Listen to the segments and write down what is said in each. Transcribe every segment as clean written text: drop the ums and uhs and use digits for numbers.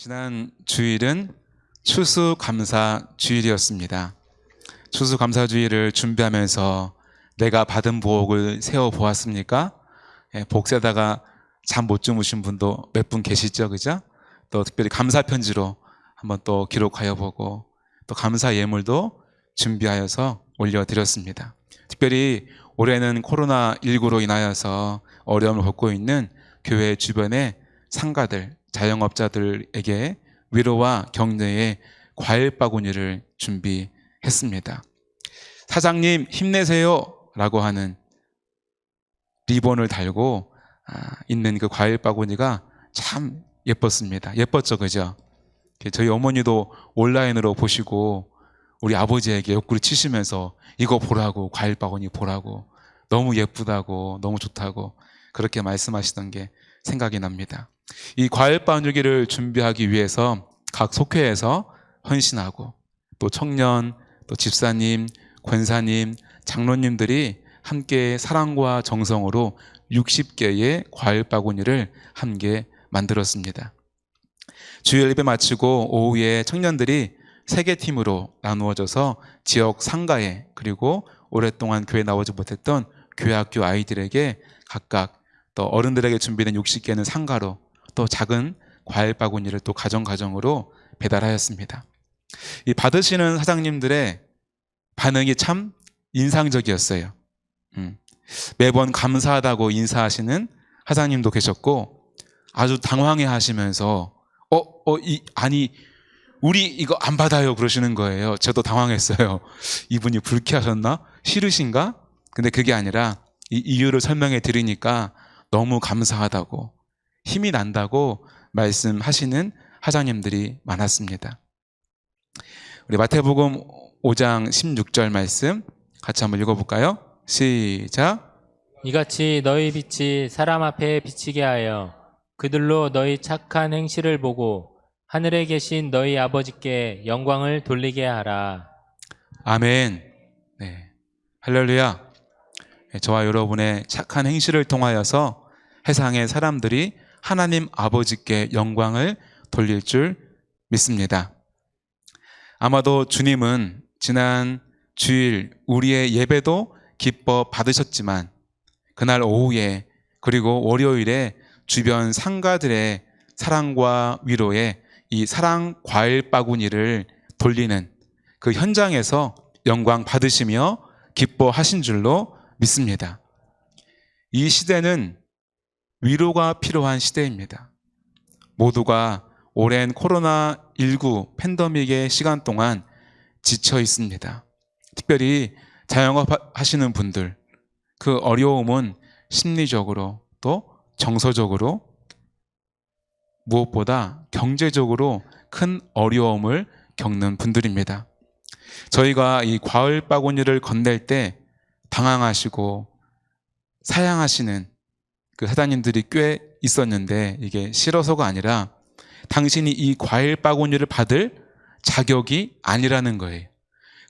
지난 주일은 추수감사 주일이었습니다. 추수감사주일을 준비하면서 내가 받은 복을 세어보았습니까? 복세다가 잠 못 주무신 분도 몇 분 계시죠, 그죠? 또 특별히 감사 편지로 한번 또 기록하여 보고 또 감사 예물도 준비하여서 올려드렸습니다. 특별히 올해는 코로나19로 인하여서 어려움을 겪고 있는 교회 주변의 상가들, 자영업자들에게 위로와 격려의 과일 바구니를 준비했습니다. 사장님 힘내세요 라고 하는 리본을 달고 있는 그 과일 바구니가 참 예뻤습니다. 예뻤죠, 그죠? 저희 어머니도 온라인으로 보시고 우리 아버지에게 옆구리 치시면서 이거 보라고, 과일 바구니 보라고, 너무 예쁘다고, 너무 좋다고 그렇게 말씀하시던 게 생각이 납니다. 이 과일 바구니를 준비하기 위해서 각 속회에서 헌신하고 또 청년, 또 집사님, 권사님, 장로님들이 함께 사랑과 정성으로 60개의 과일 바구니를 함께 만들었습니다. 주일 예배 마치고 오후에 청년들이 3개 팀으로 나누어져서 지역 상가에 그리고 오랫동안 교회 나오지 못했던 교회학교 아이들에게 각각 또 어른들에게 준비된 60개는 상가로 또 작은 과일 바구니를 또 가정으로 배달하였습니다. 이 받으시는 사장님들의 반응이 참 인상적이었어요. 매번 감사하다고 인사하시는 사장님도 계셨고 아주 당황해 하시면서 아니 우리 이거 안 받아요 그러시는 거예요. 저도 당황했어요. 이분이 불쾌하셨나? 싫으신가? 근데 그게 아니라 이 이유를 설명해 드리니까 너무 감사하다고 힘이 난다고 말씀하시는 사장님들이 많았습니다. 우리 마태복음 5장 16절 말씀 같이 한번 읽어볼까요? 시작. 이같이 너희 빛이 사람 앞에 비치게 하여 그들로 너희 착한 행실을 보고 하늘에 계신 너희 아버지께 영광을 돌리게 하라. 아멘. 네, 할렐루야. 저와 여러분의 착한 행실을 통하여서 세상의 사람들이 하나님 아버지께 영광을 돌릴 줄 믿습니다. 아마도 주님은 지난 주일 우리의 예배도 기뻐 받으셨지만 그날 오후에 그리고 월요일에 주변 상가들의 사랑과 위로에 이 사랑 과일 바구니를 돌리는 그 현장에서 영광 받으시며 기뻐하신 줄로 믿습니다. 이 시대는 위로가 필요한 시대입니다. 모두가 오랜 코로나19 팬데믹의 시간 동안 지쳐 있습니다. 특별히 자영업 하시는 분들, 그 어려움은 심리적으로 또 정서적으로 무엇보다 경제적으로 큰 어려움을 겪는 분들입니다. 저희가 이 과일 바구니를 건넬 때 당황하시고 사양하시는 그 사장님들이 꽤 있었는데 이게 싫어서가 아니라 당신이 이 과일 바구니를 받을 자격이 아니라는 거예요.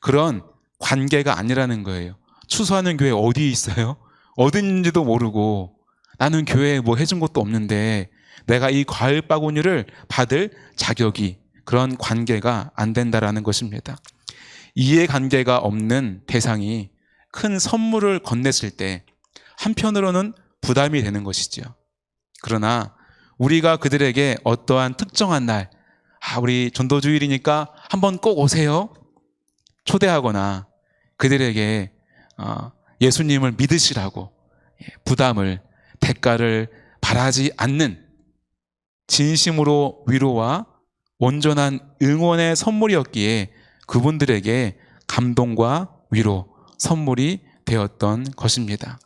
그런 관계가 아니라는 거예요. 추수하는 교회 어디 있어요? 어디 있는지도 모르고 나는 교회에 뭐 해준 것도 없는데 내가 이 과일 바구니를 받을 자격이 그런 관계가 안 된다라는 것입니다. 이해관계가 없는 대상이 큰 선물을 건넸을 때 한편으로는 부담이 되는 것이죠. 그러나 우리가 그들에게 어떠한 특정한 날 우리 전도주일이니까 한번 꼭 오세요 초대하거나 그들에게 예수님을 믿으시라고 부담을 대가를 바라지 않는 진심으로 위로와 온전한 응원의 선물이었기에 그분들에게 감동과 위로 선물이 되었던 것입니다.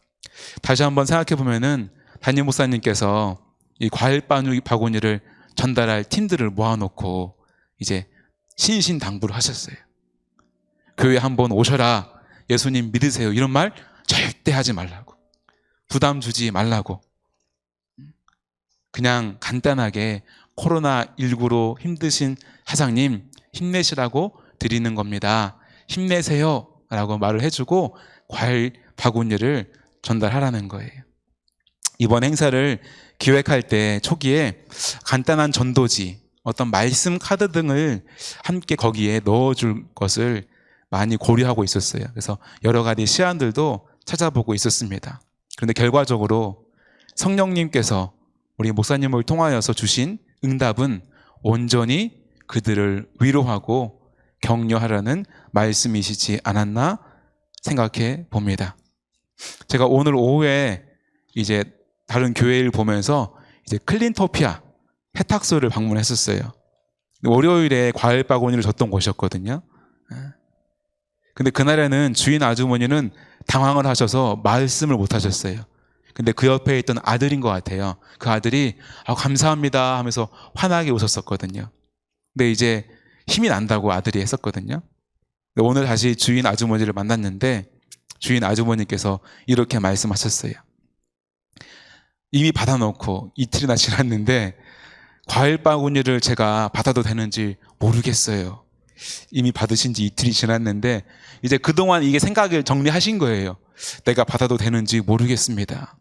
다시 한번 생각해 보면은 담임 목사님께서 이 과일 바구니를 전달할 팀들을 모아놓고 이제 신신당부를 하셨어요. 교회 한번 오셔라, 예수님 믿으세요 이런 말 절대 하지 말라고, 부담 주지 말라고, 그냥 간단하게 코로나19로 힘드신 사장님 힘내시라고 드리는 겁니다. 힘내세요 라고 말을 해주고 과일 바구니를 전달하라는 거예요. 이번 행사를 기획할 때 초기에 간단한 전도지 어떤 말씀 카드 등을 함께 거기에 넣어줄 것을 많이 고려하고 있었어요. 그래서 여러 가지 시안들도 찾아보고 있었습니다. 그런데 결과적으로 성령님께서 우리 목사님을 통하여서 주신 응답은 온전히 그들을 위로하고 격려하라는 말씀이시지 않았나 생각해 봅니다. 제가 오늘 오후에 이제 다른 교회를 보면서 이제 클린토피아 세탁소를 방문했었어요. 월요일에 과일 바구니를 줬던 곳이었거든요. 근데 그날에는 주인 아주머니는 당황을 하셔서 말씀을 못 하셨어요. 근데 그 옆에 있던 아들인 것 같아요. 그 아들이 감사합니다 하면서 환하게 웃었었거든요. 근데 이제 힘이 난다고 아들이 했었거든요. 근데 오늘 다시 주인 아주머니를 만났는데 주인 아주머니께서 이렇게 말씀하셨어요. 이미 받아놓고 이틀이나 지났는데 과일 바구니를 제가 받아도 되는지 모르겠어요. 이미 받으신 지 이틀이 지났는데 이제 그동안 이게 생각을 정리하신 거예요. 내가 받아도 되는지 모르겠습니다.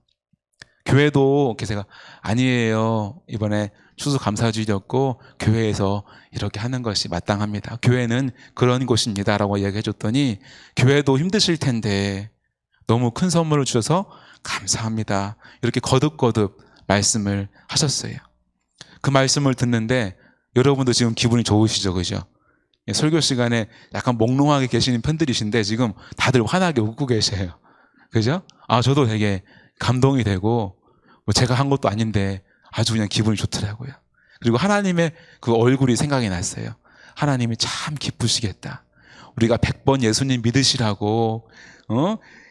교회도 제가 아니에요. 이번에 추수감사주일이었고 교회에서 이렇게 하는 것이 마땅합니다. 교회는 그런 곳입니다 라고 이야기해 줬더니 교회도 힘드실 텐데 너무 큰 선물을 주셔서 감사합니다. 이렇게 거듭거듭 말씀을 하셨어요. 그 말씀을 듣는데 여러분도 지금 기분이 좋으시죠? 그죠? 설교 시간에 약간 몽롱하게 계시는 편들이신데 지금 다들 환하게 웃고 계세요. 그죠? 저도 되게 감동이 되고 뭐 제가 한 것도 아닌데 아주 그냥 기분이 좋더라고요. 그리고 하나님의 그 얼굴이 생각이 났어요. 하나님이 참 기쁘시겠다. 우리가 100번 예수님 믿으시라고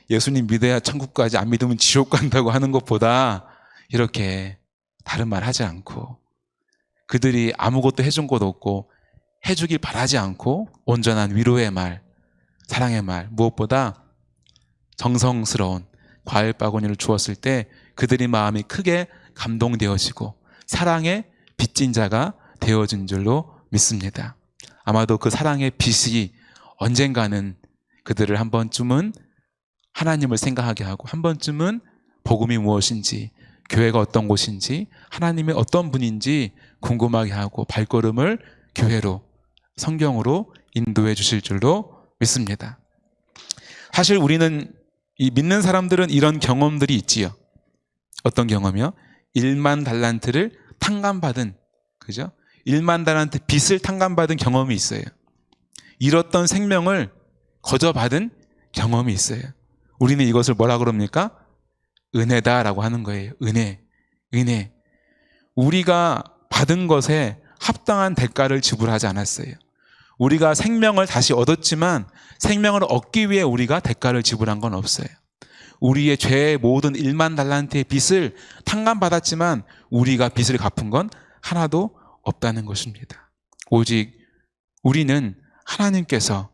예수님 믿어야 천국 가지 안 믿으면 지옥 간다고 하는 것보다 이렇게 다른 말 하지 않고 그들이 아무것도 해준 것도 없고 해주길 바라지 않고 온전한 위로의 말, 사랑의 말, 무엇보다 정성스러운 과일 바구니를 주었을 때 그들의 마음이 크게 감동되어지고 사랑의 빚진 자가 되어진 줄로 믿습니다. 아마도 그 사랑의 빚이 언젠가는 그들을 한 번쯤은 하나님을 생각하게 하고 한 번쯤은 복음이 무엇인지 교회가 어떤 곳인지 하나님이 어떤 분인지 궁금하게 하고 발걸음을 교회로 성경으로 인도해 주실 줄로 믿습니다. 사실 우리는 이 믿는 사람들은 이런 경험들이 있지요. 어떤 경험이요? 1만 달란트를 탕감받은, 그죠? 1만 달란트 빚을 탕감받은 경험이 있어요. 잃었던 생명을 거저받은 경험이 있어요. 우리는 이것을 뭐라 그럽니까? 은혜다라고 하는 거예요. 은혜. 우리가 받은 것에 합당한 대가를 지불하지 않았어요. 우리가 생명을 다시 얻었지만 생명을 얻기 위해 우리가 대가를 지불한 건 없어요. 우리의 죄의 모든 1만 달란트의 빚을 탕감받았지만 우리가 빚을 갚은 건 하나도 없다는 것입니다. 오직 우리는 하나님께서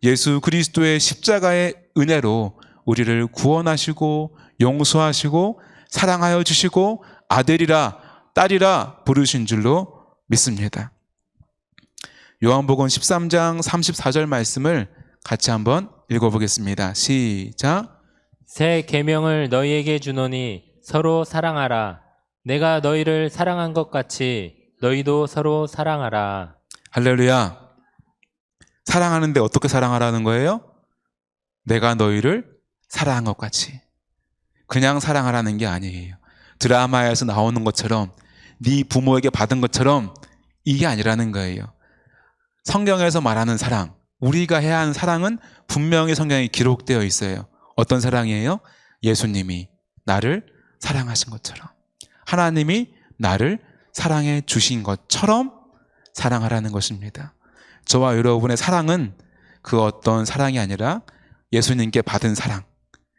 예수 그리스도의 십자가의 은혜로 우리를 구원하시고 용서하시고 사랑하여 주시고 아들이라 딸이라 부르신 줄로 믿습니다. 요한복음 13장 34절 말씀을 같이 한번 읽어보겠습니다. 시작. 새 계명을 너희에게 주노니 서로 사랑하라. 내가 너희를 사랑한 것 같이 너희도 서로 사랑하라. 할렐루야. 사랑하는데 어떻게 사랑하라는 거예요? 내가 너희를 사랑한 것 같이. 그냥 사랑하라는 게 아니에요. 드라마에서 나오는 것처럼 네 부모에게 받은 것처럼 이게 아니라는 거예요. 성경에서 말하는 사랑, 우리가 해야 하는 사랑은 분명히 성경에 기록되어 있어요. 어떤 사랑이에요? 예수님이 나를 사랑하신 것처럼, 하나님이 나를 사랑해 주신 것처럼 사랑하라는 것입니다. 저와 여러분의 사랑은 그 어떤 사랑이 아니라 예수님께 받은 사랑,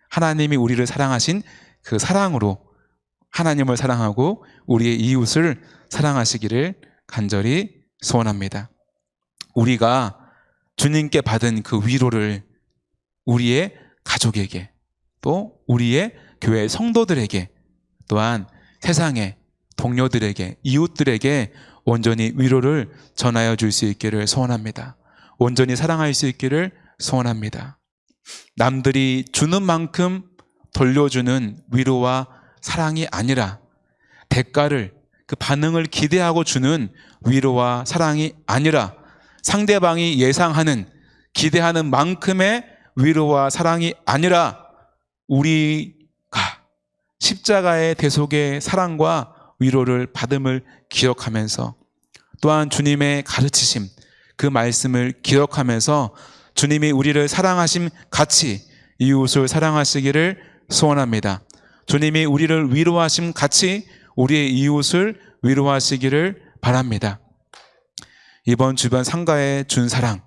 하나님이 우리를 사랑하신 그 사랑으로 하나님을 사랑하고 우리의 이웃을 사랑하시기를 간절히 소원합니다. 우리가 주님께 받은 그 위로를 우리의 가족에게, 또 우리의 교회 성도들에게, 또한 세상의 동료들에게, 이웃들에게 온전히 위로를 전하여 줄 수 있기를 소원합니다. 온전히 사랑할 수 있기를 소원합니다. 남들이 주는 만큼 돌려주는 위로와 사랑이 아니라 대가를, 그 그 반응을 기대하고 주는 위로와 사랑이 아니라 상대방이 예상하는 기대하는 만큼의 위로와 사랑이 아니라 우리가 십자가의 대속의 사랑과 위로를 받음을 기억하면서 또한 주님의 가르치심, 그 말씀을 기억하면서 주님이 우리를 사랑하심 같이 이웃을 사랑하시기를 소원합니다. 주님이 우리를 위로하심 같이 우리의 이웃을 위로하시기를 바랍니다. 이번 주변 상가에 준 사랑,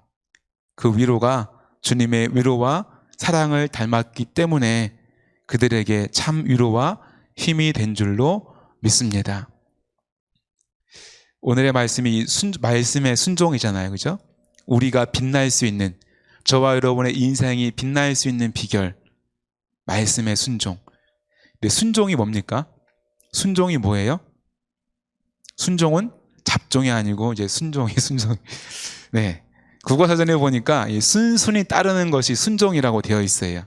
그 위로가 주님의 위로와 사랑을 닮았기 때문에 그들에게 참 위로와 힘이 된 줄로 믿습니다. 오늘의 말씀이 말씀의 순종이잖아요. 그죠? 우리가 빛날 수 있는, 저와 여러분의 인생이 빛날 수 있는 비결, 말씀의 순종. 근데 순종이 뭡니까? 순종이 뭐예요? 순종은 잡종이 아니고 이제 순종. 네. 국어사전에 보니까 순순히 따르는 것이 순종이라고 되어 있어요.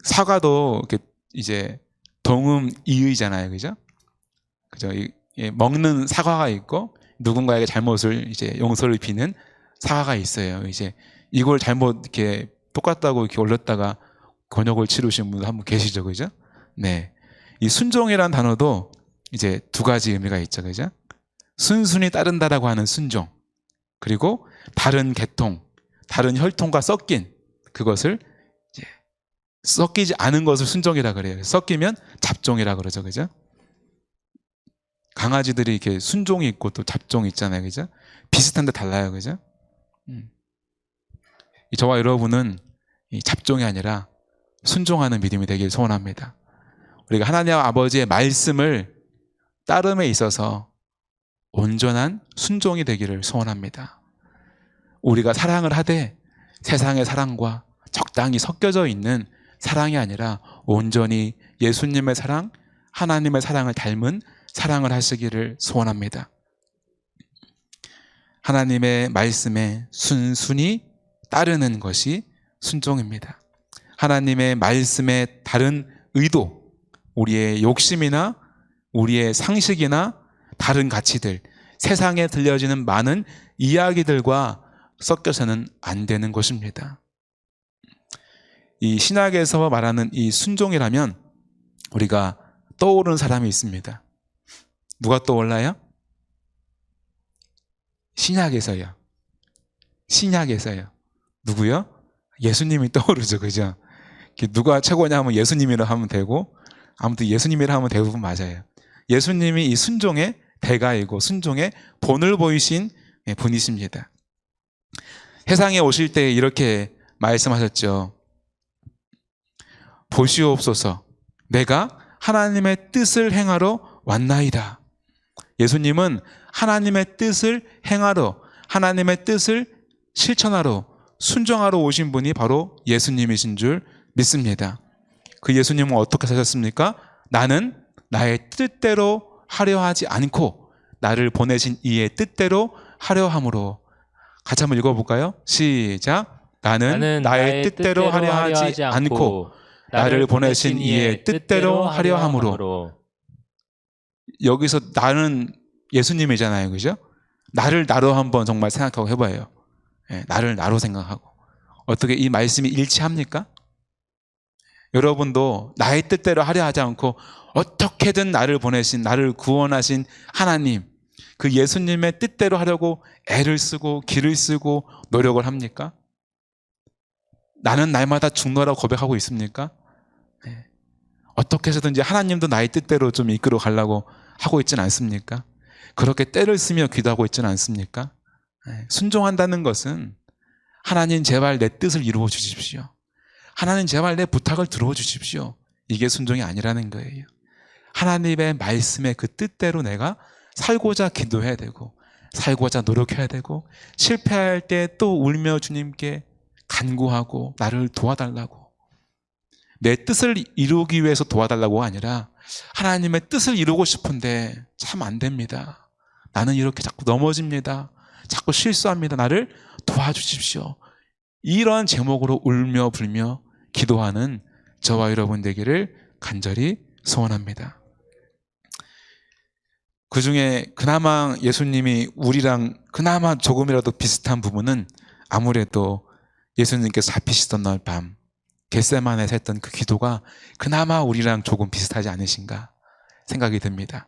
사과도 이렇게 이제 동음 이의잖아요. 그죠? 그죠? 먹는 사과가 있고 누군가에게 잘못을 이제 용서를 비는 사과가 있어요. 이제 이걸 잘못 이렇게 똑같다고 이렇게 올렸다가 곤욕을 치르신 분 한 분 계시죠. 그죠? 네. 이 순종이라는 단어도 이제 두 가지 의미가 있죠. 그죠? 순순히 따른다라고 하는 순종. 그리고 다른 계통, 다른 혈통과 섞인 그것을 이제 섞이지 않은 것을 순종이라 그래요. 섞이면 잡종이라 그러죠. 그죠? 강아지들이 이렇게 순종이 있고 또 잡종이 있잖아요. 그죠? 비슷한데 달라요. 그죠? 저와 여러분은 이 잡종이 아니라 순종하는 믿음이 되길 소원합니다. 우리가 하나님 아버지의 말씀을 따름에 있어서 온전한 순종이 되기를 소원합니다. 우리가 사랑을 하되 세상의 사랑과 적당히 섞여져 있는 사랑이 아니라 온전히 예수님의 사랑, 하나님의 사랑을 닮은 사랑을 하시기를 소원합니다. 하나님의 말씀에 순순히 따르는 것이 순종입니다. 하나님의 말씀에 다른 의도, 우리의 욕심이나 우리의 상식이나 다른 가치들, 세상에 들려지는 많은 이야기들과 섞여서는 안 되는 것입니다. 이 신약에서 말하는 이 순종이라면 우리가 떠오르는 사람이 있습니다. 누가 떠올라요? 신약에서요. 신약에서요. 누구요? 예수님이 떠오르죠. 그죠? 누가 최고냐 하면 예수님이라 하면 되고, 아무튼 예수님이라 하면 대부분 맞아요. 예수님이 이 순종의 대가이고 순종의 본을 보이신 분이십니다. 세상에 오실 때 이렇게 말씀하셨죠. 보시옵소서, 내가 하나님의 뜻을 행하러 왔나이다. 예수님은 하나님의 뜻을 행하러, 하나님의 뜻을 실천하러, 순종하러 오신 분이 바로 예수님이신 줄 믿습니다. 그 예수님은 어떻게 사셨습니까? 나는 나의 뜻대로 하려 하지 않고 나를 보내신 이의 뜻대로 하려 함으로. 같이 한번 읽어볼까요? 시작. 나는 나의 뜻대로 하려 하지 않고 나를 보내신 이의 뜻대로 하려 함으로. 여기서 나는 예수님이잖아요. 그죠? 나를 나로 한번 정말 생각하고 해봐요. 나를 나로 생각하고. 어떻게 이 말씀이 일치합니까? 여러분도 나의 뜻대로 하려 하지 않고 어떻게든 나를 보내신, 나를 구원하신 하나님, 그 예수님의 뜻대로 하려고 애를 쓰고 길을 쓰고 노력을 합니까? 나는 날마다 죽노라고 고백하고 있습니까? 어떻게 해서든지 하나님도 나의 뜻대로 좀 이끌어 가려고 하고 있지는 않습니까? 그렇게 때를 쓰며 기도하고 있지는 않습니까? 순종한다는 것은 하나님 제발 내 뜻을 이루어 주십시오. 하나님 제발 내 부탁을 들어 주십시오. 이게 순종이 아니라는 거예요. 하나님의 말씀의 그 뜻대로 내가 살고자 기도해야 되고 살고자 노력해야 되고 실패할 때 또 울며 주님께 간구하고 나를 도와달라고, 내 뜻을 이루기 위해서 도와달라고가 아니라 하나님의 뜻을 이루고 싶은데 참 안 됩니다. 나는 이렇게 자꾸 넘어집니다. 자꾸 실수합니다. 나를 도와주십시오. 이런 제목으로 울며 불며 기도하는 저와 여러분 되기를 간절히 소원합니다. 그 중에 그나마 예수님이 우리랑 그나마 조금이라도 비슷한 부분은 아무래도 예수님께서 잡히시던 날 밤 겟세마네에서 했던 그 기도가 그나마 우리랑 조금 비슷하지 않으신가 생각이 듭니다.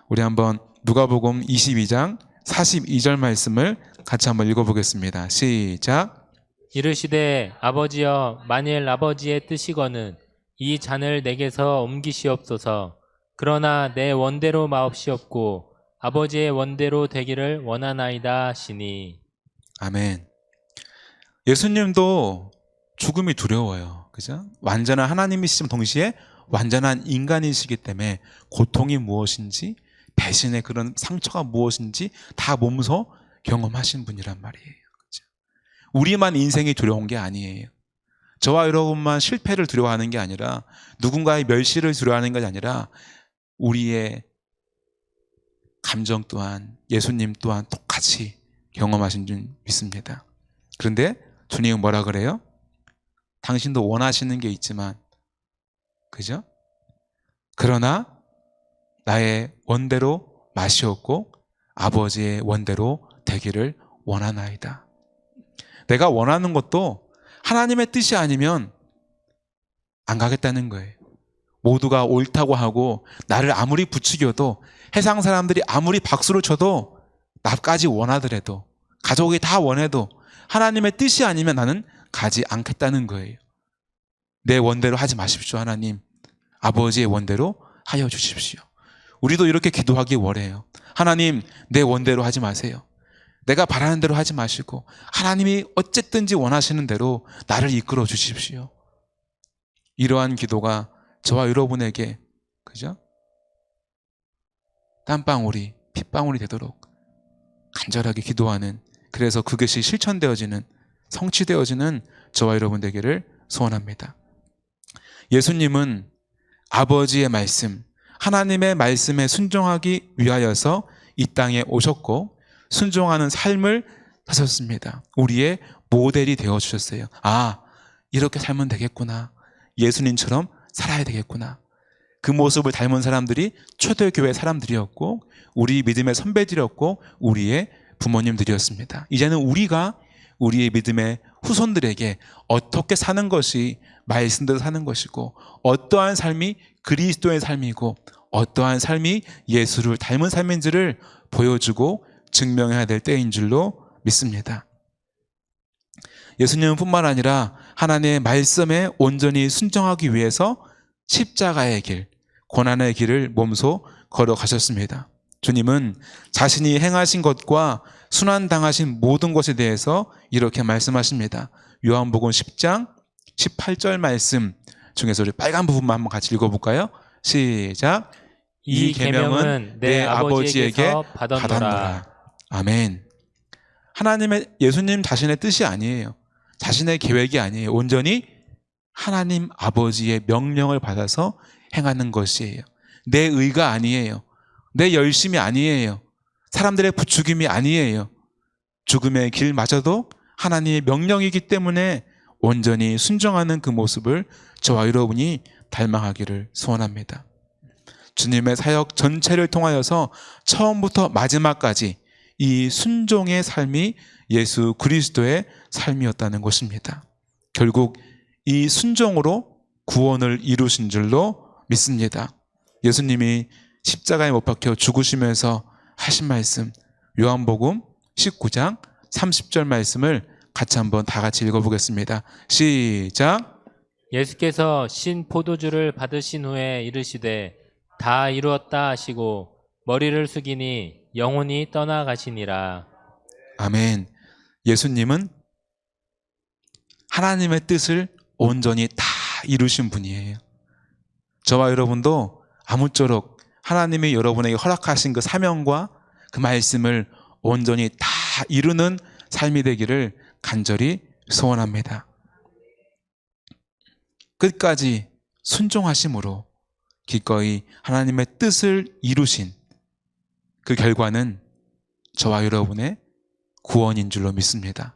우리 한번 누가복음 22장 42절 말씀을 같이 한번 읽어보겠습니다. 시작. 이르시되 아버지여 만일 아버지의 뜻이거는 이 잔을 내게서 옮기시옵소서. 그러나 내 원대로 마옵시옵고 아버지의 원대로 되기를 원하나이다 하시니. 아멘. 예수님도 죽음이 두려워요. 그죠? 완전한 하나님이시지만 동시에 완전한 인간이시기 때문에 고통이 무엇인지 배신의 그런 상처가 무엇인지 다 몸소 경험하신 분이란 말이에요. 그죠? 우리만 인생이 두려운 게 아니에요. 저와 여러분만 실패를 두려워하는 게 아니라 누군가의 멸시를 두려워하는 것이 아니라 우리의 감정 또한 예수님 또한 똑같이 경험하신 줄 믿습니다. 그런데 주님은 뭐라 그래요? 당신도 원하시는 게 있지만 그죠? 그러나 나의 원대로 마시옵고 아버지의 원대로 되기를 원하나이다. 내가 원하는 것도 하나님의 뜻이 아니면 안 가겠다는 거예요. 모두가 옳다고 하고 나를 아무리 부추겨도 세상 사람들이 아무리 박수를 쳐도 나까지 원하더라도 가족이 다 원해도 하나님의 뜻이 아니면 나는 가지 않겠다는 거예요. 내 원대로 하지 마십시오. 하나님 아버지의 원대로 하여 주십시오. 우리도 이렇게 기도하기 원해요. 하나님 내 원대로 하지 마세요. 내가 바라는 대로 하지 마시고 하나님이 어쨌든지 원하시는 대로 나를 이끌어 주십시오. 이러한 기도가 저와 여러분에게 그죠? 땀방울이 핏방울이 되도록 간절하게 기도하는, 그래서 그것이 실천되어지는 성취되어지는 저와 여러분 되기를 소원합니다. 예수님은 아버지의 말씀, 하나님의 말씀에 순종하기 위하여서 이 땅에 오셨고 순종하는 삶을 사셨습니다. 우리의 모델이 되어주셨어요. 아, 이렇게 살면 되겠구나. 예수님처럼 살아야 되겠구나. 그 모습을 닮은 사람들이 초대교회 사람들이었고 우리 믿음의 선배들이었고 우리의 부모님들이었습니다. 이제는 우리가 우리의 믿음의 후손들에게 어떻게 사는 것이 말씀대로 사는 것이고 어떠한 삶이 그리스도의 삶이고 어떠한 삶이 예수를 닮은 삶인지를 보여주고 증명해야 될 때인 줄로 믿습니다. 예수님은 뿐만 아니라 하나님의 말씀에 온전히 순종하기 위해서 십자가의 길, 고난의 길을 몸소 걸어가셨습니다. 주님은 자신이 행하신 것과 순환당하신 모든 것에 대해서 이렇게 말씀하십니다. 요한복음 10장 18절 말씀 중에서 우리 빨간 부분만 한번 같이 읽어볼까요? 시작. 이 계명은 내 아버지에게서 받았노라. 아멘. 하나님의, 예수님 자신의 뜻이 아니에요. 자신의 계획이 아니에요. 온전히 하나님 아버지의 명령을 받아서 행하는 것이에요. 내 의가 아니에요. 내 열심이 아니에요. 사람들의 부추김이 아니에요. 죽음의 길마저도 하나님의 명령이기 때문에 온전히 순종하는 그 모습을 저와 여러분이 닮아가기를 소원합니다. 주님의 사역 전체를 통하여서 처음부터 마지막까지 이 순종의 삶이 예수 그리스도의 삶이었다는 것입니다. 결국 이 순종으로 구원을 이루신 줄로 믿습니다. 예수님이 십자가에 못 박혀 죽으시면서 하신 말씀, 요한복음 19장 30절 말씀을 같이 한번 다 같이 읽어보겠습니다. 시작. 예수께서 신 포도주를 받으신 후에 이르시되 다 이루었다 하시고 머리를 숙이니 영혼이 떠나가시니라. 아멘. 예수님은 하나님의 뜻을 온전히 다 이루신 분이에요. 저와 여러분도 아무쪼록 하나님이 여러분에게 허락하신 그 사명과 그 말씀을 온전히 다 이루는 삶이 되기를 간절히 소원합니다. 끝까지 순종하심으로 기꺼이 하나님의 뜻을 이루신 그 결과는 저와 여러분의 구원인 줄로 믿습니다.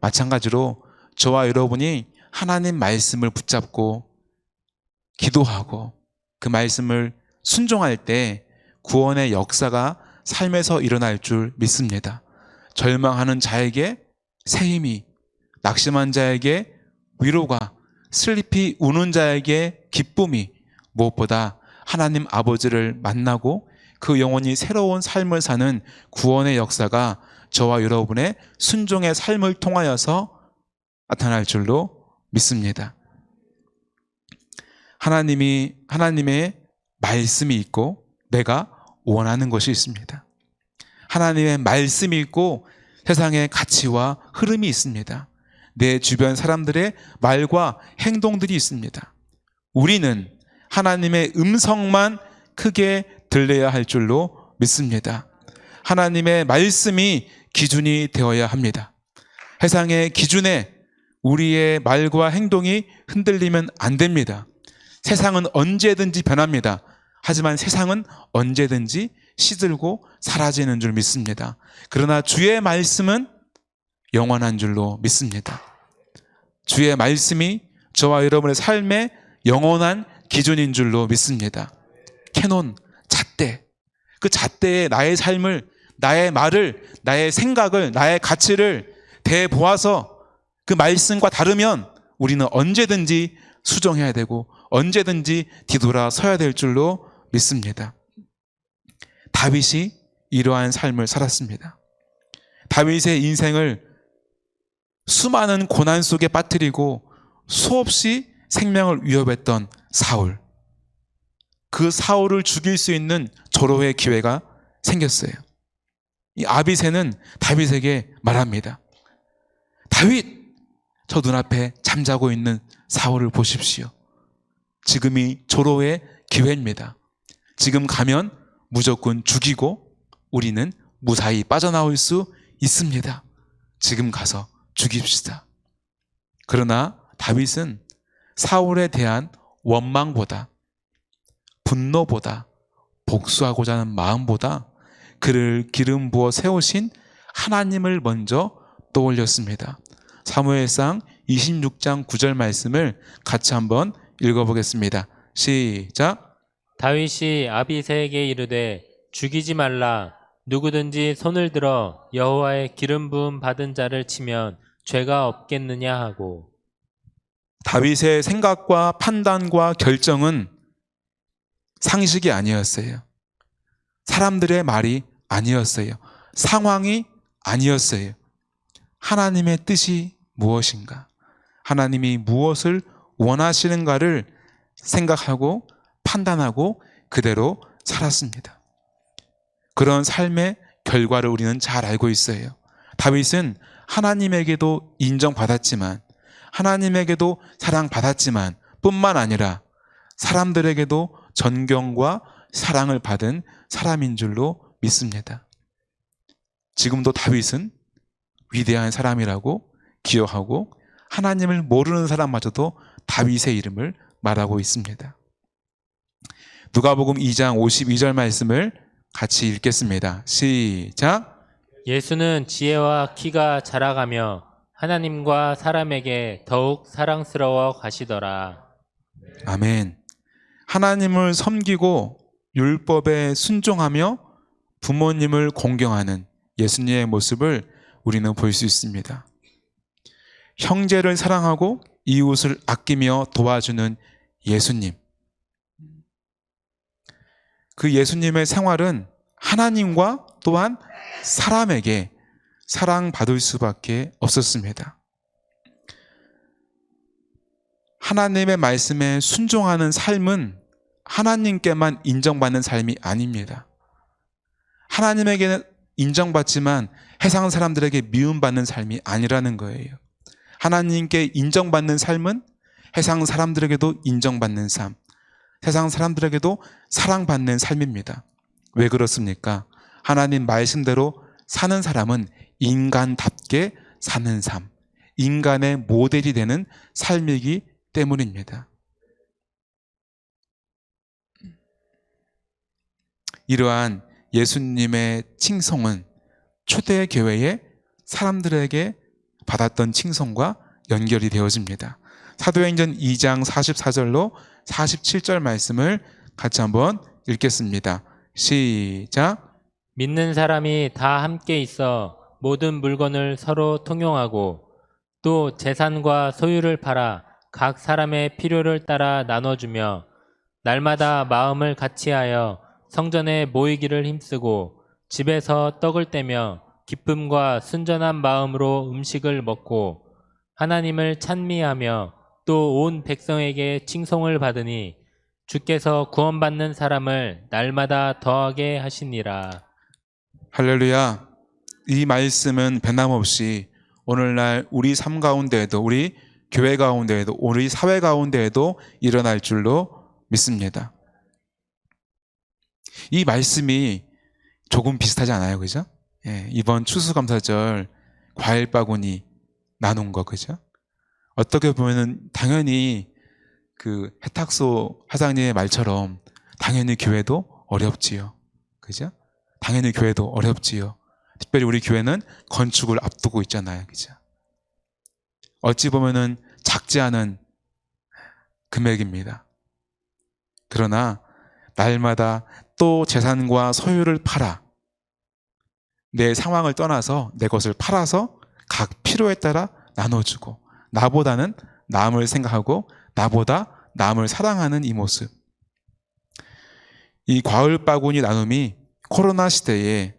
마찬가지로 저와 여러분이 하나님 말씀을 붙잡고 기도하고 그 말씀을 순종할 때 구원의 역사가 삶에서 일어날 줄 믿습니다. 절망하는 자에게 새 힘이, 낙심한 자에게 위로가, 슬리피 우는 자에게 기쁨이, 무엇보다 하나님 아버지를 만나고 그 영혼이 새로운 삶을 사는 구원의 역사가 저와 여러분의 순종의 삶을 통하여서 나타날 줄로 믿습니다. 하나님의 말씀이 있고 내가 원하는 것이 있습니다. 하나님의 말씀이 있고 세상의 가치와 흐름이 있습니다. 내 주변 사람들의 말과 행동들이 있습니다. 우리는 하나님의 음성만 크게 들려야 할 줄로 믿습니다. 하나님의 말씀이 기준이 되어야 합니다. 세상의 기준에 우리의 말과 행동이 흔들리면 안 됩니다. 세상은 언제든지 변합니다. 하지만 세상은 언제든지 시들고 사라지는 줄 믿습니다. 그러나 주의 말씀은 영원한 줄로 믿습니다. 주의 말씀이 저와 여러분의 삶의 영원한 기준인 줄로 믿습니다. 캐논, 잣대. 그 잣대에 나의 삶을, 나의 말을, 나의 생각을, 나의 가치를 대보아서 그 말씀과 다르면 우리는 언제든지 수정해야 되고 언제든지 뒤돌아서야 될 줄로 믿습니다. 다윗이 이러한 삶을 살았습니다. 다윗의 인생을 수많은 고난 속에 빠뜨리고 수없이 생명을 위협했던 사울. 그 사울을 죽일 수 있는 절호의 기회가 생겼어요. 이 아비새는 다윗에게 말합니다. 다윗, 저 눈앞에 잠자고 있는 사울을 보십시오. 지금이 절호의 기회입니다. 지금 가면 무조건 죽이고 우리는 무사히 빠져나올 수 있습니다. 지금 가서 죽입시다. 그러나 다윗은 사울에 대한 원망보다, 분노보다, 복수하고자 하는 마음보다 그를 기름 부어 세우신 하나님을 먼저 떠올렸습니다. 사무엘상 26장 9절 말씀을 같이 한번 읽어보겠습니다. 시작. 다윗이 아비새에게 이르되 죽이지 말라. 누구든지 손을 들어 여호와의 기름 부음 받은 자를 치면 죄가 없겠느냐 하고. 다윗의 생각과 판단과 결정은 상식이 아니었어요. 사람들의 말이 아니었어요. 상황이 아니었어요. 하나님의 뜻이 무엇인가? 하나님이 무엇을 원하시는가를 생각하고 판단하고 그대로 살았습니다. 그런 삶의 결과를 우리는 잘 알고 있어요. 다윗은 하나님에게도 인정받았지만, 하나님에게도 사랑받았지만 뿐만 아니라 사람들에게도 존경과 사랑을 받은 사람인 줄로 믿습니다. 지금도 다윗은 위대한 사람이라고 기억하고 하나님을 모르는 사람마저도 다윗의 이름을 말하고 있습니다. 누가복음 2장 52절 말씀을 같이 읽겠습니다. 시작. 예수는 지혜와 키가 자라가며 하나님과 사람에게 더욱 사랑스러워 가시더라. 아멘. 하나님을 섬기고 율법에 순종하며 부모님을 공경하는 예수님의 모습을 우리는 볼 수 있습니다. 형제를 사랑하고 이웃을 아끼며 도와주는 예수님. 그 예수님의 생활은 하나님과 또한 사람에게 사랑받을 수밖에 없었습니다. 하나님의 말씀에 순종하는 삶은 하나님께만 인정받는 삶이 아닙니다. 하나님에게는 인정받지만 세상 사람들에게 미움받는 삶이 아니라는 거예요. 하나님께 인정받는 삶은 세상 사람들에게도 인정받는 삶, 세상 사람들에게도 사랑받는 삶입니다. 왜 그렇습니까? 하나님 말씀대로 사는 사람은 인간답게 사는 삶, 인간의 모델이 되는 삶이기 때문입니다. 이러한 예수님의 칭송은 초대교회의 사람들에게 받았던 칭송과 연결이 되어집니다. 사도행전 2장 44절로 47절 말씀을 같이 한번 읽겠습니다. 시작. 믿는 사람이 다 함께 있어 모든 물건을 서로 통용하고 또 재산과 소유를 팔아 각 사람의 필요를 따라 나눠주며 날마다 마음을 같이하여 성전에 모이기를 힘쓰고 집에서 떡을 떼며 기쁨과 순전한 마음으로 음식을 먹고 하나님을 찬미하며 또 온 백성에게 칭송을 받으니 주께서 구원받는 사람을 날마다 더하게 하시니라. 할렐루야. 이 말씀은 변함없이 오늘날 우리 삶 가운데에도, 우리 교회 가운데에도, 우리 사회 가운데에도 일어날 줄로 믿습니다. 이 말씀이 조금 비슷하지 않아요? 그죠? 예, 이번 추수감사절 과일 바구니 나눈 거, 그죠? 어떻게 보면은 당연히 그 해탁소 사장님의 말처럼 당연히 교회도 어렵지요. 그죠? 당연히 교회도 어렵지요. 특별히 우리 교회는 건축을 앞두고 있잖아요. 그죠? 어찌 보면은 작지 않은 금액입니다. 그러나 날마다 또 재산과 소유를 팔아 내 상황을 떠나서 내 것을 팔아서 각 필요에 따라 나눠주고 나보다는 남을 생각하고 나보다 남을 사랑하는 이 모습. 이 과을 바구니 나눔이 코로나 시대에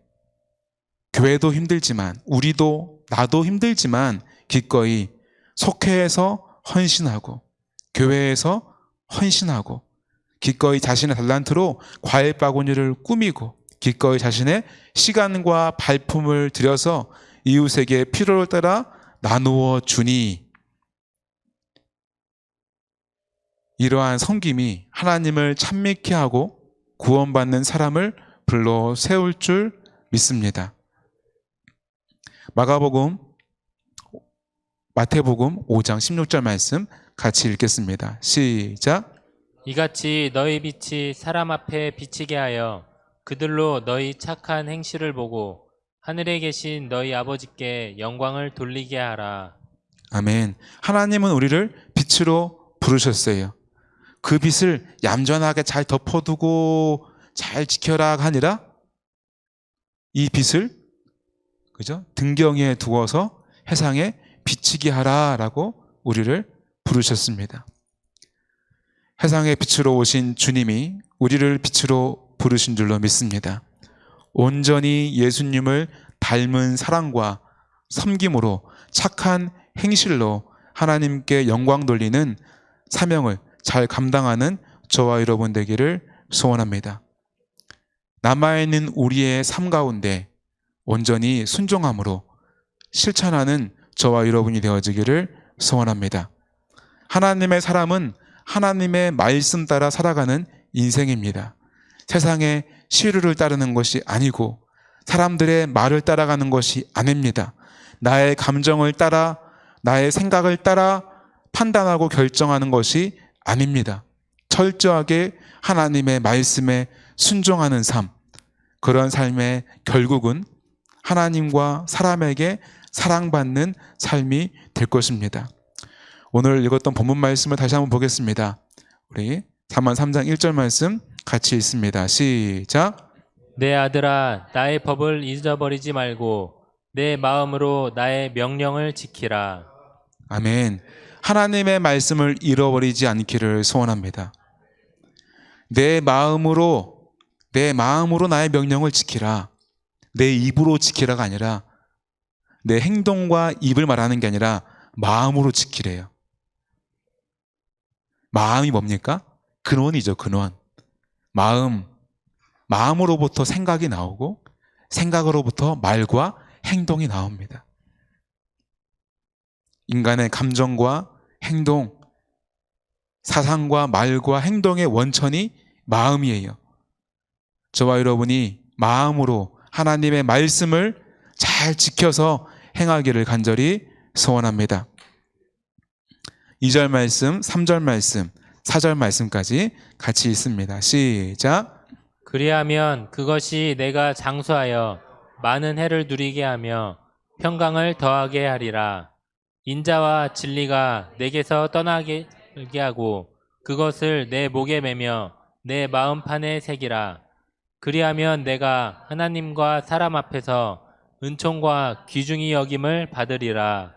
교회도 힘들지만 우리도 나도 힘들지만 기꺼이 속회에서 헌신하고 교회에서 헌신하고 기꺼이 자신의 달란트로 과일 바구니를 꾸미고 기꺼이 자신의 시간과 발품을 들여서 이웃에게 필요를 따라 나누어 주니 이러한 섬김이 하나님을 찬미케 하고 구원받는 사람을 불러 세울 줄 믿습니다. 마태복음 5장 16절 말씀 같이 읽겠습니다. 시작. 이같이 너희 빛이 사람 앞에 비치게 하여 그들로 너희 착한 행실을 보고 하늘에 계신 너희 아버지께 영광을 돌리게 하라. 아멘. 하나님은 우리를 빛으로 부르셨어요. 그 빛을 얌전하게 잘 덮어두고 잘 지켜라가 아니라 이 빛을 그죠? 등경에 두어서 세상에 비치게 하라라고 우리를 부르셨습니다. 세상의 빛으로 오신 주님이 우리를 빛으로 부르신 줄로 믿습니다. 온전히 예수님을 닮은 사랑과 섬김으로 착한 행실로 하나님께 영광 돌리는 사명을 잘 감당하는 저와 여러분 되기를 소원합니다. 남아있는 우리의 삶 가운데 온전히 순종함으로 실천하는 저와 여러분이 되어지기를 소원합니다. 하나님의 사람은 하나님의 말씀 따라 살아가는 인생입니다. 세상의 시류를 따르는 것이 아니고 사람들의 말을 따라가는 것이 아닙니다. 나의 감정을 따라 나의 생각을 따라 판단하고 결정하는 것이 아닙니다. 철저하게 하나님의 말씀에 순종하는 삶, 그런 삶의 결국은 하나님과 사람에게 사랑받는 삶이 될 것입니다. 오늘 읽었던 본문 말씀을 다시 한번 보겠습니다. 우리 4만 3장 1절 말씀 같이 읽습니다. 시작. 내 아들아 나의 법을 잊어버리지 말고 내 마음으로 나의 명령을 지키라. 아멘. 하나님의 말씀을 잃어버리지 않기를 소원합니다. 내 마음으로 나의 명령을 지키라. 내 입으로 지키라가 아니라 내 행동과 입을 말하는 게 아니라 마음으로 지키래요. 마음이 뭡니까? 근원이죠, 근원. 마음으로부터 생각이 나오고 생각으로부터 말과 행동이 나옵니다. 인간의 감정과 행동, 사상과 말과 행동의 원천이 마음이에요. 저와 여러분이 마음으로 하나님의 말씀을 잘 지켜서 행하기를 간절히 소원합니다. 2절 말씀, 3절 말씀, 4절 말씀까지 같이 읽습니다. 시작. 그리하면 그것이 내가 장수하여 많은 해를 누리게 하며 평강을 더하게 하리라. 인자와 진리가 내게서 떠나게 하고 그것을 내 목에 매며 내 마음판에 새기라. 그리하면 내가 하나님과 사람 앞에서 은총과 귀중히 여김을 받으리라.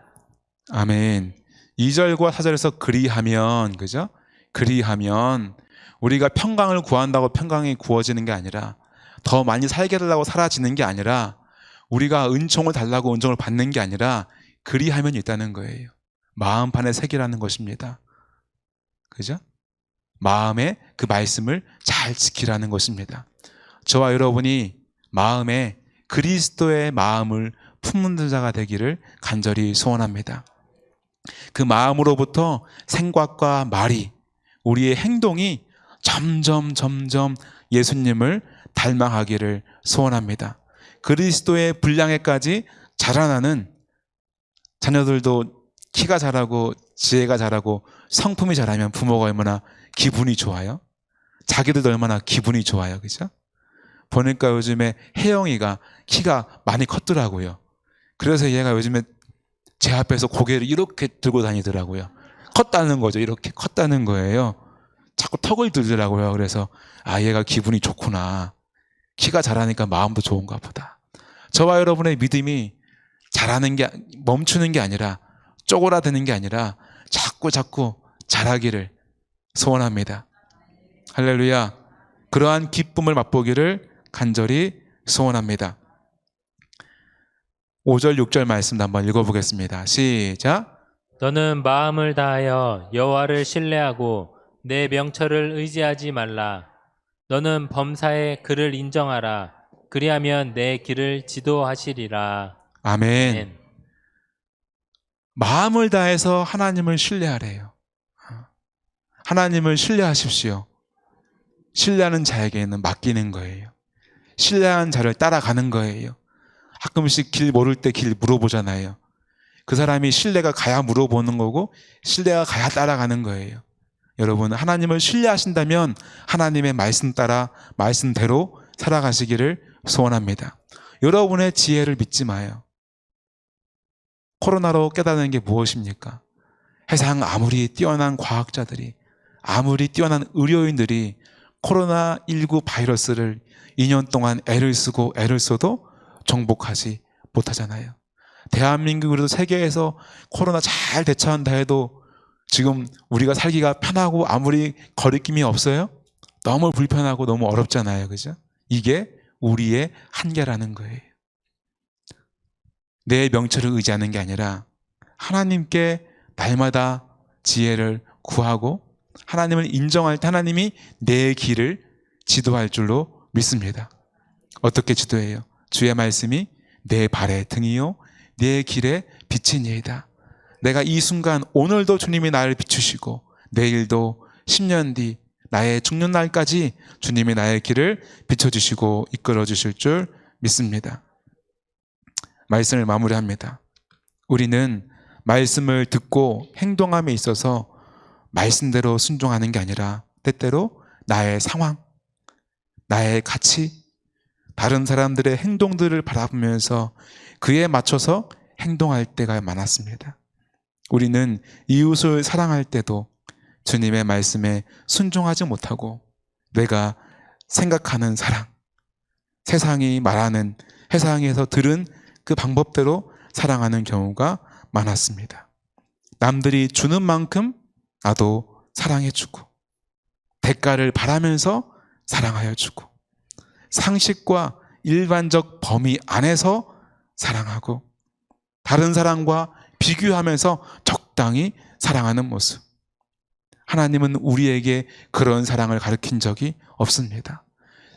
아멘. 2절과 4절에서 그리하면, 그죠? 그리하면 우리가 평강을 구한다고 평강이 구워지는 게 아니라, 더 많이 살게 해달라고 사라지는 게 아니라, 우리가 은총을 달라고 은총을 받는 게 아니라 그리하면 있다는 거예요. 마음판에 새기라는 것입니다. 그죠? 마음에 그 말씀을 잘 지키라는 것입니다. 저와 여러분이 마음에 그리스도의 마음을 품는 자가 되기를 간절히 소원합니다. 그 마음으로부터 생각과 말이, 우리의 행동이 점점 예수님을 닮아가기를 소원합니다. 그리스도의 분량에까지 자라나는 자녀들도 키가 자라고 지혜가 자라고 성품이 자라면 부모가 얼마나 기분이 좋아요? 자기들도 얼마나 기분이 좋아요. 그죠? 보니까 요즘에 혜영이가 키가 많이 컸더라고요. 그래서 얘가 요즘에 제 앞에서 고개를 이렇게 들고 다니더라고요. 컸다는 거죠. 이렇게 컸다는 거예요. 자꾸 턱을 들더라고요. 그래서 얘가 기분이 좋구나. 키가 자라니까 마음도 좋은가 보다. 저와 여러분의 믿음이 자라는 게, 멈추는 게 아니라, 쪼그라드는 게 아니라 자꾸 자라기를 소원합니다. 할렐루야. 그러한 기쁨을 맛보기를 간절히 소원합니다. 5절 6절 말씀도 한번 읽어보겠습니다. 시작. 너는 마음을 다하여 여호와를 신뢰하고 내 명철을 의지하지 말라. 너는 범사에 그를 인정하라. 그리하면 내 길을 지도하시리라. 아멘. 아멘. 마음을 다해서 하나님을 신뢰하래요. 하나님을 신뢰하십시오. 신뢰하는 자에게는 맡기는 거예요. 신뢰하는 자를 따라가는 거예요. 가끔씩 길 모를 때 길 물어보잖아요. 그 사람이 신뢰가 가야 물어보는 거고 신뢰가 가야 따라가는 거예요. 여러분, 하나님을 신뢰하신다면 하나님의 말씀 따라 말씀대로 살아가시기를 소원합니다. 여러분의 지혜를 믿지 마요. 코로나로 깨닫는 게 무엇입니까? 세상 아무리 뛰어난 과학자들이, 아무리 뛰어난 의료인들이 코로나19 바이러스를 2년 동안 애를 쓰고 애를 써도 정복하지 못하잖아요. 대한민국으로도 세계에서 코로나 잘 대처한다 해도 지금 우리가 살기가 편하고 아무리 거리낌이 없어요? 너무 불편하고 너무 어렵잖아요. 그죠? 이게 우리의 한계라는 거예요. 내 명철을 의지하는 게 아니라 하나님께 날마다 지혜를 구하고 하나님을 인정할 때 하나님이 내 길을 지도할 줄로 믿습니다. 어떻게 지도해요? 주의 말씀이 내 발의 등이요 내 길의 빛이니이다. 내가 이 순간 오늘도 주님이 나를 비추시고 내일도 10년 뒤 나의 죽는 날까지 주님이 나의 길을 비춰주시고 이끌어 주실 줄 믿습니다. 말씀을 마무리합니다. 우리는 말씀을 듣고 행동함에 있어서 말씀대로 순종하는 게 아니라 때때로 나의 상황, 나의 가치, 다른 사람들의 행동들을 바라보면서 그에 맞춰서 행동할 때가 많았습니다. 우리는 이웃을 사랑할 때도 주님의 말씀에 순종하지 못하고 내가 생각하는 사랑, 세상이 말하는, 세상에서 들은 그 방법대로 사랑하는 경우가 많았습니다. 남들이 주는 만큼 나도 사랑해주고 대가를 바라면서 사랑하여 주고 상식과 일반적 범위 안에서 사랑하고 다른 사람과 비교하면서 적당히 사랑하는 모습. 하나님은 우리에게 그런 사랑을 가르친 적이 없습니다.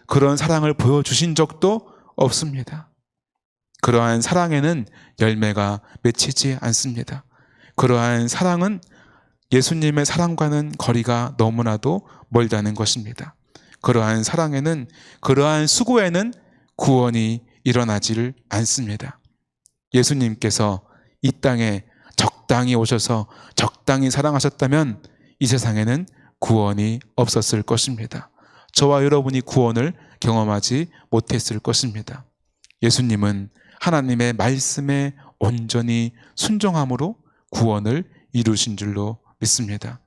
그런 사랑을 보여주신 적도 없습니다. 그러한 사랑에는 열매가 맺히지 않습니다. 그러한 사랑은 예수님의 사랑과는 거리가 너무나도 멀다는 것입니다. 그러한 사랑에는, 그러한 수고에는 구원이 일어나지를 않습니다. 예수님께서 이 땅에 적당히 오셔서 적당히 사랑하셨다면 이 세상에는 구원이 없었을 것입니다. 저와 여러분이 구원을 경험하지 못했을 것입니다. 예수님은 하나님의 말씀에 온전히 순종함으로 구원을 이루신 줄로 믿습니다.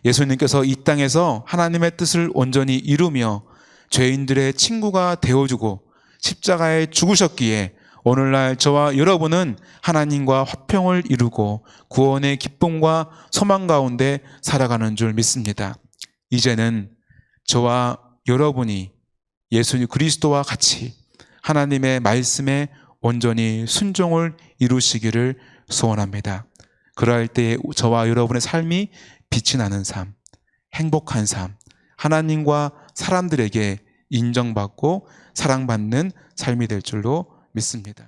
예수님께서 이 땅에서 하나님의 뜻을 온전히 이루며 죄인들의 친구가 되어주고 십자가에 죽으셨기에 오늘날 저와 여러분은 하나님과 화평을 이루고 구원의 기쁨과 소망 가운데 살아가는 줄 믿습니다. 이제는 저와 여러분이 예수 그리스도와 같이 하나님의 말씀에 온전히 순종을 이루시기를 소원합니다. 그럴 때 저와 여러분의 삶이 빛이 나는 삶, 행복한 삶, 하나님과 사람들에게 인정받고 사랑받는 삶이 될 줄로 믿습니다.